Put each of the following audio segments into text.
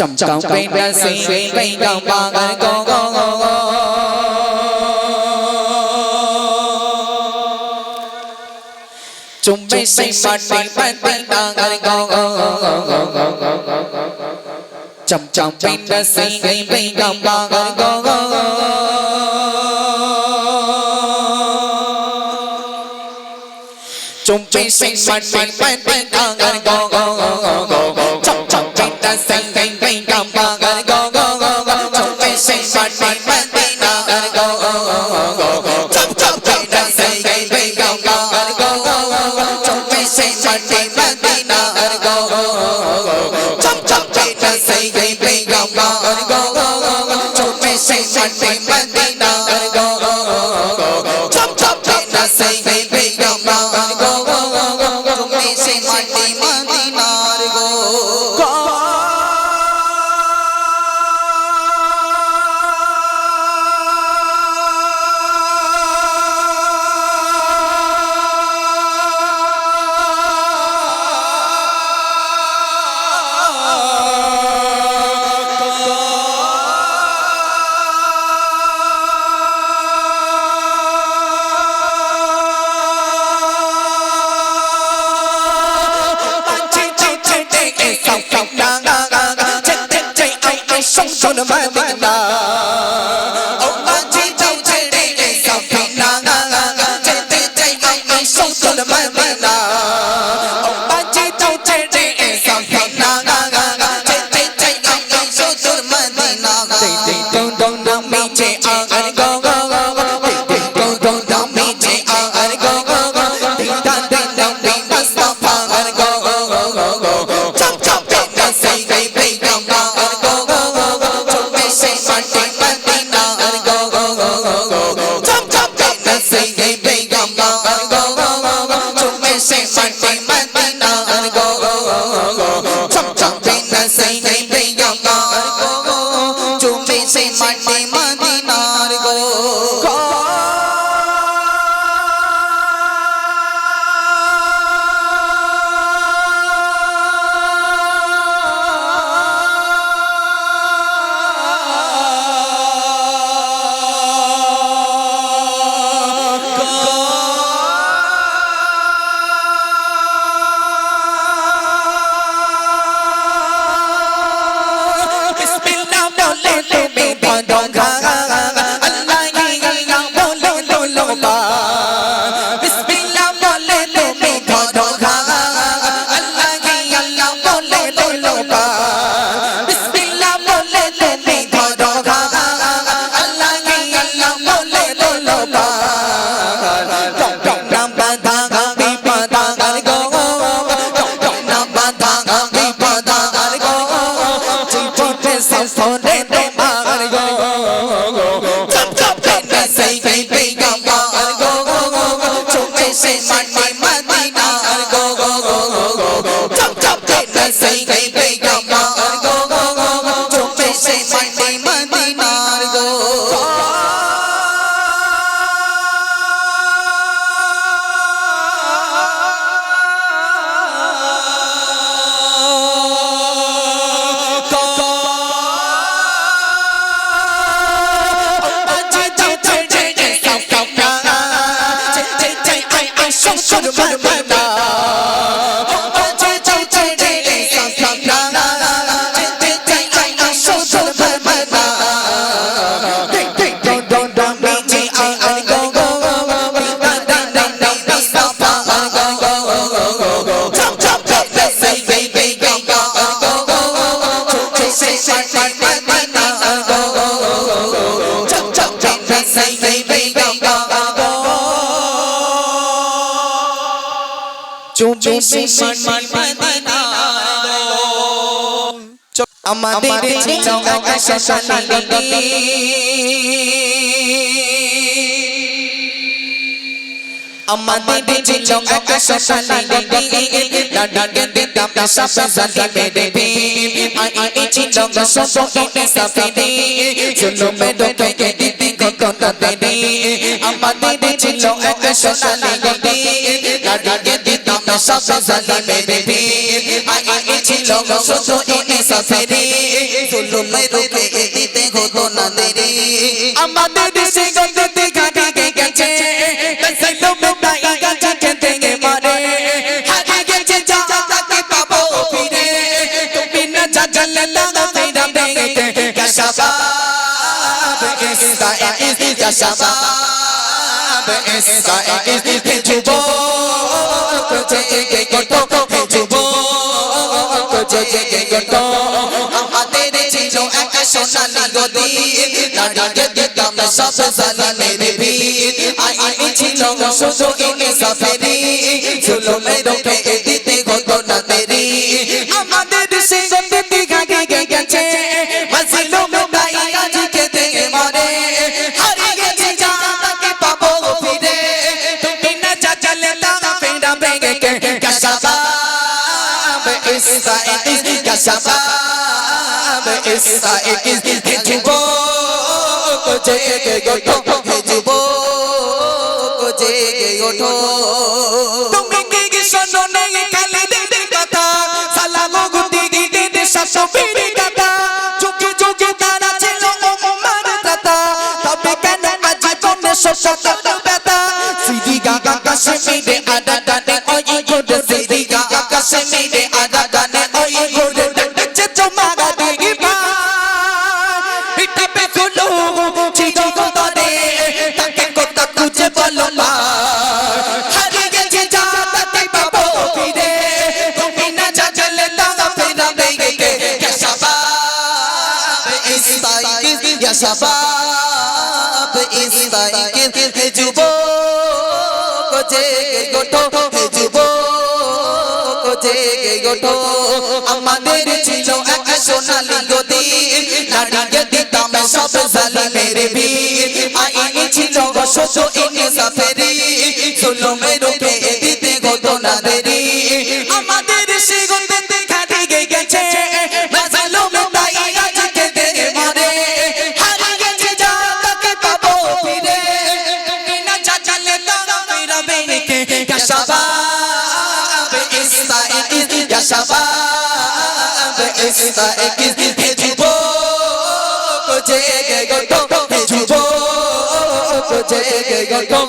chậm cao cây ra xì cây cao ba cái go chúng mình sinh mặt mình bên ta cái go chậm cây ra xì cây cao ba cái go chúng mình sinh mặt mình bên ta cái go chậm cây ra xì cây cao ba cái go chúng mình sinh mặt mình bên ta cái go chậm cây ra xì cây cao ba cái go chúng mình sinh mặt mình bên ta cái go chậm cây ra xì cây cao ba cái go chúng mình sinh mặt mình bên ta cái go chậm cây ra xì cây cao ba cái go chúng mình sinh mặt mình bên ta cái go sống cho nó mãi tình là ông ba chỉ trong chơi đi để sao tình là chơi chơi chơi anh sống cho nó mãi tình là ông ba chỉ trong chơi đi để sao tình là chơi chơi chơi anh sống cho nó mãi tình là tình tình đông đông đông mi chơi anh go tình tình đông đông đông mi chơi anh go tình tan tình đông tình tan sao phang anh go chậm chậm tình đã say gây gây đông Amadi di trong anh sẽ sanh đi Amadi di trong anh sẽ sanh đi dan đi tam ta sa sa di me de pi ai di trong ta so so di sa pi di juno me do ke di ko ta di Amadi di trong anh sẽ sanh đi dan di tam সব জালিমের ভিড় আগে ছিল শুধু ইনসাফেরই জুলুমে রুখে দিতে হতো না দেরি আমাদের দেশে গতিতে ঘাটে গেছে জুলুমে তাই গাছে খেতে মারে হারিয়ে গেছে যা তাকে পাবো ফিরে তুমি না জানলে না ফিরা বেগে কাশাবাব ইসরাইল কাশাবাব ইসরাইল যুবক জেগে ওঠো যুবক জেগে ওঠো আমাদের ছিল এক সোনালী গদি নারীকে দিতাম সব জালিমের ভিড় আইনি ছিল শুধু ইনসাফেরই জুলুমে রুখে দিতে হতো না দেরি আমাদের দেশে গতিতে ঘাগে গেছে মাজলুম তাই আজ খেতে মরে হারিয়ে গেছে যা তাকে পাবো ফিরে তুমি না জানলে না ফেরা বেগে কাশাবাব ইসরাইল কাশাবাব ইসরাইল যুবক জেগে ওঠো যুবক জেগে ওঠো তুমি কি শোনো নেই খালি দে কথা সালাম গুদি দে শাসবীর কথা চোখে চোখে তারা ছিল ওমর দাতা তবে কেন আজ কোনে শশত ব্যথা সিদি গাগা কাশ্মীরে আদা গানে ওই গোড সিদি গাগা কাশ্মীরে আদা গানে ওই গোড দেখছে তোমারা দেখি পা এটা পেছলো চিঠি কোতারে তাকে কথা খুঁজে বলো মা হারিয়ে গেছে যা তাকে পাবো ফিরে তুমি না জানলে না ফেরা বেগে কাশাবাব ইসরাইল কাশাবাব ইসরাইল যুবক জেগে ওঠো যুবক জেগে ওঠো আমাদের ছিল এক সোনালী গদি নারীকে দিতাম সব জালিমের ভিড় আইনি ছিল শুধু ইনসাফেরই জুলুমে রুখে দিতে হতো না দেরি আমাদের সে গতিতে ঘাটে গেছে মাজলুম তাই আজ খেতে মরে হারিয়ে গেছে যা তাকে পাবো ফিরে তুমি না জানলে না ফিরা বেগে কাশাবাব ইসরাইল কাশাবাব ইসরাইল যুবক জেগে ওঠো যুবক জেগে ওঠো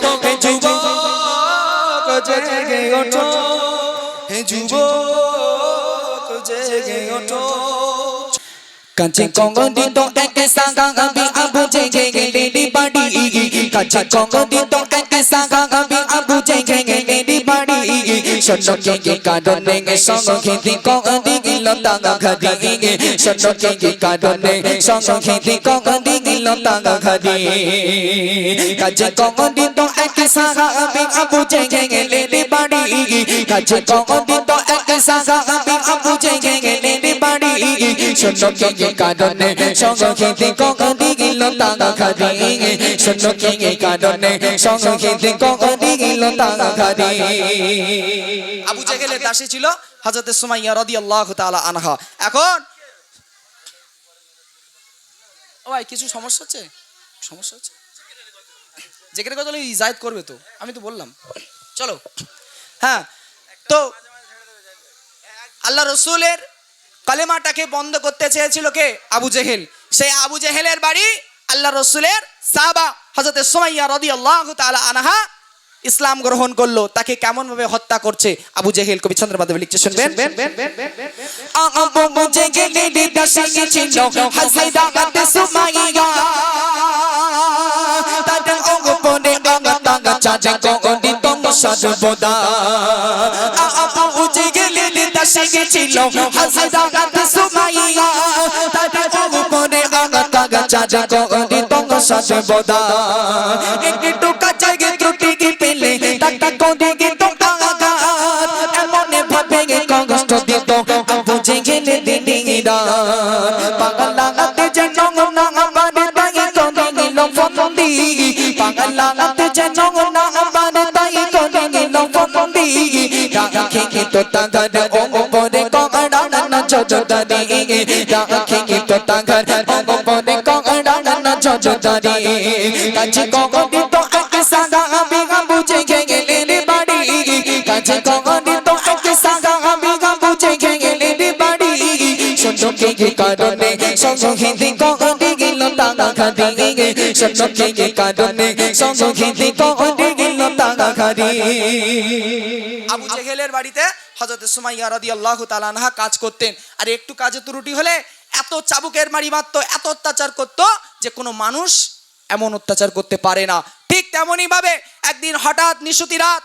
যুবক জেগে ওঠো যুবক জেগে ওঠো কাছে কঙ্গদি তো এক সাগা গাবি আবু জেগে গেলি বাড়ি কাছে কঙ্গদি তো এক সাগা গাবি আবু জেগে গেলি বাড়ি শোনো কে কারণে সংগীতি কঙ্গদি গিল তাগা খাদি শোনো কে কারণে সংগীতি কঙ্গদি গিল তাগা খাদি কাছে কঙ্গদি তো এক সাগা গাবি আবু জেগে গেলি বাড়ি কাছে কঙ্গদি তো এক সাগা গাবি আবু জেগে গেলি বাড়ি শোনো কে কারণে সংগীতি কঙ্গদি গিল তাগা খাদি শোনো কে কারণে সংগীতি কঙ্গদি গিল তাগা খাদি আবু জেহেলের দাসী ছিল হযরত সুমাইয়া রাদিয়াল্লাহু তাআলা আনহা। এখন ও ভাই কিছু সমস্যা হচ্ছে জেকের কথা বলে ইজায়ত করবে তো আমি তো বললাম চলো হ্যাঁ তো আল্লাহ রাসূলের কালেমাটাকে বন্ধ করতে চেয়েছিল কে আবু জেহেল সেই আবু জেহেলের বাড়ি আল্লাহ রাসূলের সাহাবা হযরত সুমাইয়া রাদিয়াল্লাহু তাআলা আনহা ইসলাম গ্রহণ করলো তাকে কেমন ভাবে হত্যা করছে আবু জেহেল কবি চন্দ্রের মাধ্যমে লিখছে শুনবেন আবু জেহেলের দাসী ছিল হযরত সুমাইয়া তাদের অঙ্গপনে অঙ্গতাঙ্গা চাচা গন্ডি তঙ্গ সর্বদা আবু জেহেলের দাসী ছিল হযরত সুমাইয়া তাদের অঙ্গপনে অঙ্গতাঙ্গা চাচা গন্ডি তঙ্গ সর্বদা একটু কাছে ত্রুটি পেলে টাকা কোদে গিতো আঘাত এমন ভাবে কষ্ট দিত আবু জেহেলে দিদিরা পাগল লাগাতে যেন না আমারে তাই কোদে গেল ফন্দি পাগল লাগাতে যেন না আমারে তাই কোদে গেল ফন্দি রাখে তো তাগার ওপরে কগড়া না জজদারি রাখে তো তাগার ওপরে কগড়া না জজদারি কাছে কগড়ি তো সাগা আবি আবু জেগে গেলে বাড়ি কাছে কগড়ি তো কি কারণে সংগীতি করে গেল তাগাখারি শোনো কি কারণে সংগীতি করে গেল তাগাখারি আবু জেহেলের বাড়িতে হযরত সুমাইয়া রাদিয়াল্লাহু তাআলা আনহা কাজ করতেন। আর একটু কাজে ত্রুটি হলে এত চাবুকের মারি মারতো, এত অত্যাচার করতো যে কোনো মানুষ এমন অত্যাচার করতে পারে না। ঠিক তেমনই ভাবে একদিন হঠাৎ নিশুতি রাত,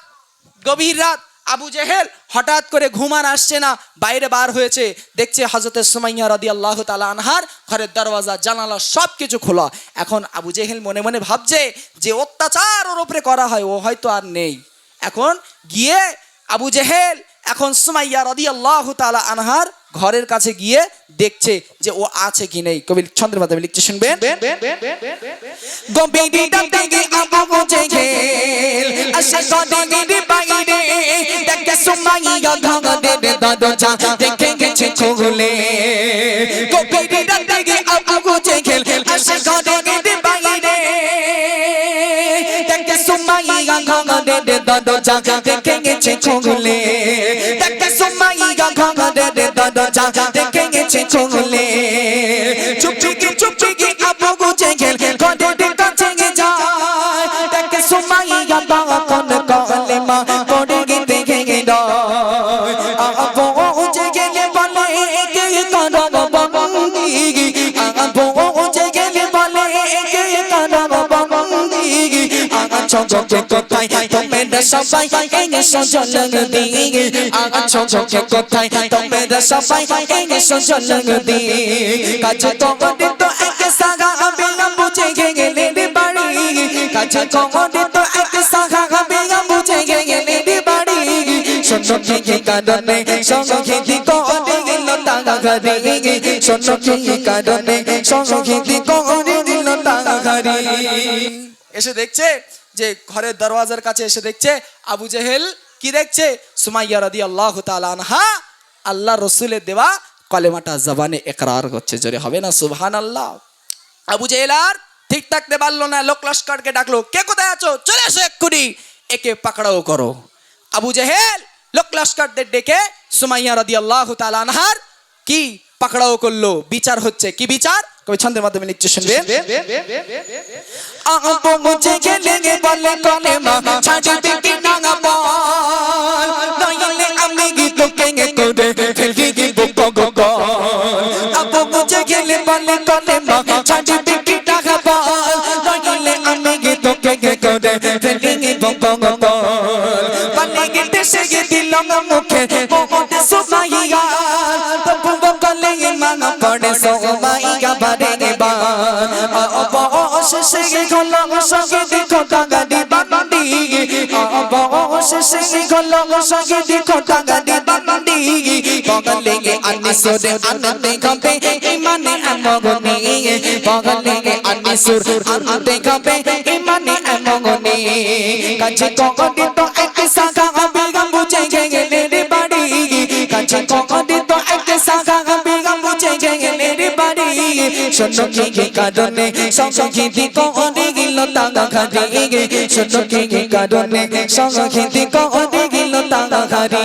গভীর রাত, আবু জেহেল হঠাৎ করে ঘুমান আসছে না, বাইরে বার হয়েছে, দেখছে হযরত সুমাইয়া রাদিয়াল্লাহু তাআলা আনহার ঘরের দরওয়াজা জানালা সব কিছু খোলা। এখন আবু জেহেল মনে মনে ভাবছে যে অত্যাচার ওর উপরে করা হয় ও হয়তো আর নেই। এখন গিয়ে আবু জেহেল এখন সুমাইয়া রাদিয়াল্লাহু তাআলা আনহার ঘরের কাছে গিয়ে দেখছে যে ও আছে কি নেই। কবি ছন্দের মাধ্যমে লিখছে, শুনবেন। গম্ভীর ডাকে আবু জেহেল আসে গদির বাইরে দেখে সুমাইয়া ঘরের দরজা দেখে গেছে খুলে। গম্ভীর ডাকে আবু জেহেল আসে গদির বাইরে দেখে সুমাইয়া ঘরের দরজা দেখে গেছে খুলে। দেখে সুমাইয়া ঘরের দরজা দেখে গেছে খুলে। চুপচুপি আবু জেহেল ঘরের কাছে যায় দেখে সুমাইয়া তখন কলেমা পড়ে দেখে গেল। আবু জেহেল বলে কে করব বন্দি, আবু জেহেল বলে কে করব বন্দি। চোখে কোথায় তোমরা সবাই এসো জলদি, চোখে কোথায় তোমরা সবাই এসো জলদি। কাছে তোমাদের তো এক সাগা হবে আবু জেহেলের বাড়ি, কাছে তোমাদের তো এক সাগা হবে আবু জেহেলের বাড়ি। শোনো কি কারণে সংগীতি করে গেল তাগাখারি, শোনো কি কারণে সংগীতি করে দিল তাগাখারি। এসে দেখছে যে ঘরের দরওয়াজার কাছে এসে দেখছে আবু জেহেল কি দেখছে, সুমাইয়া রাদিয়াল্লাহু তাআলা আনহা আল্লাহ রসুলের দেওয়া কলেমাটা জবানে ইকরার করছে। জোরে হবে না সুবহানাল্লাহ। আবু জেহেল আর ঠিক থাকতে পারলো না, লোক লস্করকে ডাকলো, কে কোথায় আছো, চলে এসো এক্ষুনি, একে পাকড়াও করো। আবু জেহেল লোক লস্করদের ডেকে সুমাইয়া রাদিয়াল্লাহু তাআলা আনহার কি পাকড়াও করলো। বিচার হচ্ছে, কি বিচার? কবি ছন্দের মাধ্যমে লিখছে, শুনবেন। আবু জেহেল বলে কলেমা ছাড়বে কি না বল, নইলে আমি তোকে করে ফেলবি বুক। আবু জেহেল বলে কলেমা ছাড়বে কি না বল, নইলে আমি তোকে করে ফেলবি বুক। পানি গেতে সে দিলাম মুখে মোহাম্মদ সুমাইয়া, তবু বলে মানা পড়ে সুমাইয়া বারে বার। অবশেষে গেলো সংগীতি খোদাগাদি বান্দি, অবশেষে গেলো সংগীতি খোদাগাদি বান্দি। পগলে আনিসুর আনতে খাবে ইমানে আমগনি, পগলে আনিসুর আনতে খাবে ইমানে আমগনি। কাছে কগদি তো এক সাগা হবে আবু জেহেলের বাড়ি, কাছে কগদি তো এক সাগা হবে আবু জেহেলের বাড়ি। শোনো কি কারণে সংগীতি করে গেল তাগাখারি, শোনো কি কারণে সংগীতি করে গেল তাগাখারি।